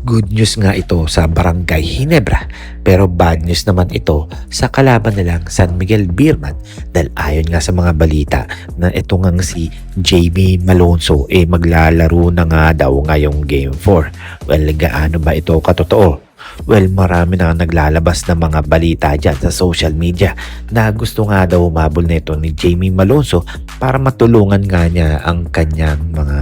Good news nga ito sa Barangay Ginebra, pero bad news naman ito sa kalaban nilang San Miguel Beerman dahil ayon nga sa mga balita na ito ngang si Jamie Malonzo maglalaro na nga daw ngayong Game 4. Well, gaano ba ito katotoo? Well, marami na naglalabas ng mga balita dyan sa social media na gusto nga daw humabol nito ni Jamie Malonzo para matulungan nga niya ang kanyang mga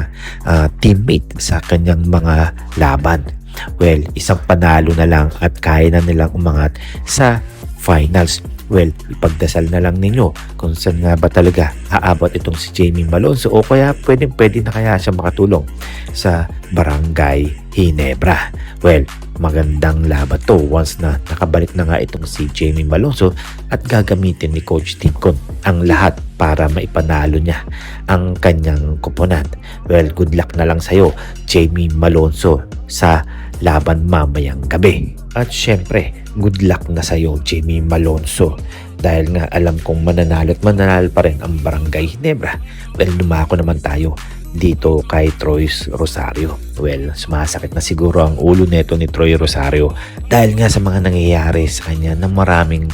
teammate sa kanyang mga laban. Well, isang panalo na lang at kaya na nilang umangat sa finals. Well, ipagdasal na lang ninyo kung saan nga ba talaga aabot itong si Jamie Malonzo o kaya pwede na kaya siya makatulong sa Barangay Ginebra. Well, magandang laban to once na nakabalik na nga itong si Jamie Malonzo at gagamitin ni Coach Tincon ang lahat para maipanalo niya ang kanyang koponan. Well, good luck na lang sa'yo, Jamie Malonzo, sa laban mamayang gabi. At syempre, good luck na sa'yo, Jamie Malonzo, dahil nga alam kong mananalo at mananalo pa rin ang Barangay Ginebra. Well, dumako naman tayo dito kay Troy Rosario. Well, sumasakit na siguro ang ulo neto ni Troy Rosario dahil nga sa mga nangyayari sa kanya na maraming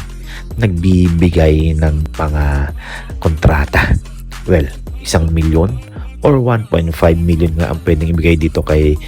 nagbibigay ng mga kontrata. Well, 1 milyon or 1.5 million nga ang pwedeng ibigay dito kay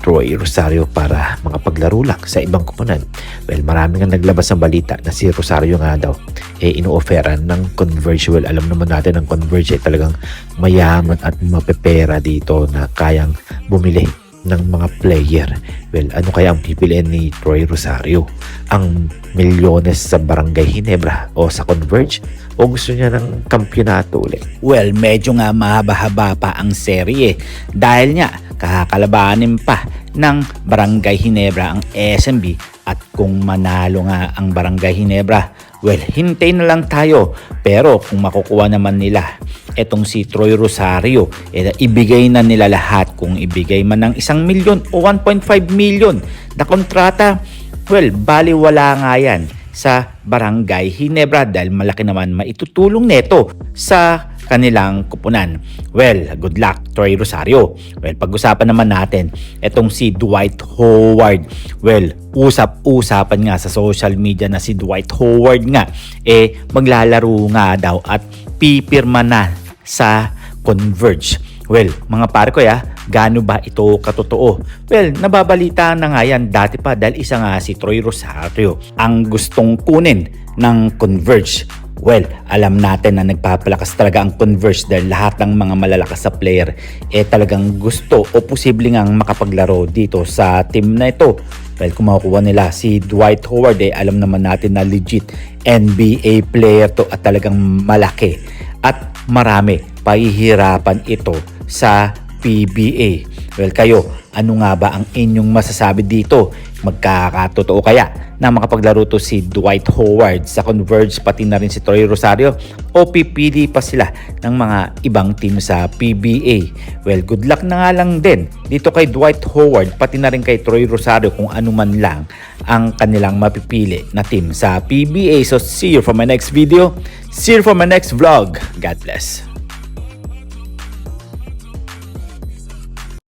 Troy Rosario para makapaglaro lang sa ibang koponan. Well, marami nga naglabas ng balita na si Rosario nga daw ino-offeran ng Converge. Well, alam naman natin ang Converge talagang mayaman at mapepera dito na kayang bumili ng mga player. Well, ano kaya ang pipiliin ni Troy Rosario? Ang milyones sa Barangay Ginebra o sa Converge? O gusto niya ng kampyonato ulit? Well, medyo nga mahaba-haba pa ang serye dahil nga kakalabanin pa ng Barangay Ginebra ang SMB at kung manalo nga ang Barangay Ginebra, well, hintay na lang tayo. Pero kung makukuha naman nila etong si Troy Rosario, ibigay na nila lahat. Kung ibigay man ng 1 milyon o 1.5 million na kontrata, well, baliwala nga yan sa Barangay Ginebra dahil malaki naman maitutulong neto sa kanilang kupunan. Well, good luck, Troy Rosario. Well, pag-usapan naman natin etong si Dwight Howard. Well, usap-usapan nga sa social media na si Dwight Howard nga maglalaro nga daw at pipirma na sa Converge. Well, mga pare ko gaano ba ito katotoo? Well, nababalita na nga yan dati pa dahil isa nga si Troy Rosario ang gustong kunin ng Converge. Well, alam natin na nagpapalakas talaga ang Converge dahil lahat ng mga malalakas sa player talagang gusto o posible ngang makapaglaro dito sa team na ito. Well, kung makukuha nila si Dwight Howard, alam naman natin na legit NBA player to at talagang malaki at marami pahihirapan ito sa PBA. Well, kayo, ano nga ba ang inyong masasabi dito? Magkakatotoo kaya na makapaglaro to si Dwight Howard sa Converge pati na rin si Troy Rosario o pipili pa sila ng mga ibang team sa PBA? Well, good luck na nga lang din dito kay Dwight Howard pati na rin kay Troy Rosario kung ano man lang ang kanilang mapipili na team sa PBA. So see you for my next video, see you for my next vlog. God bless.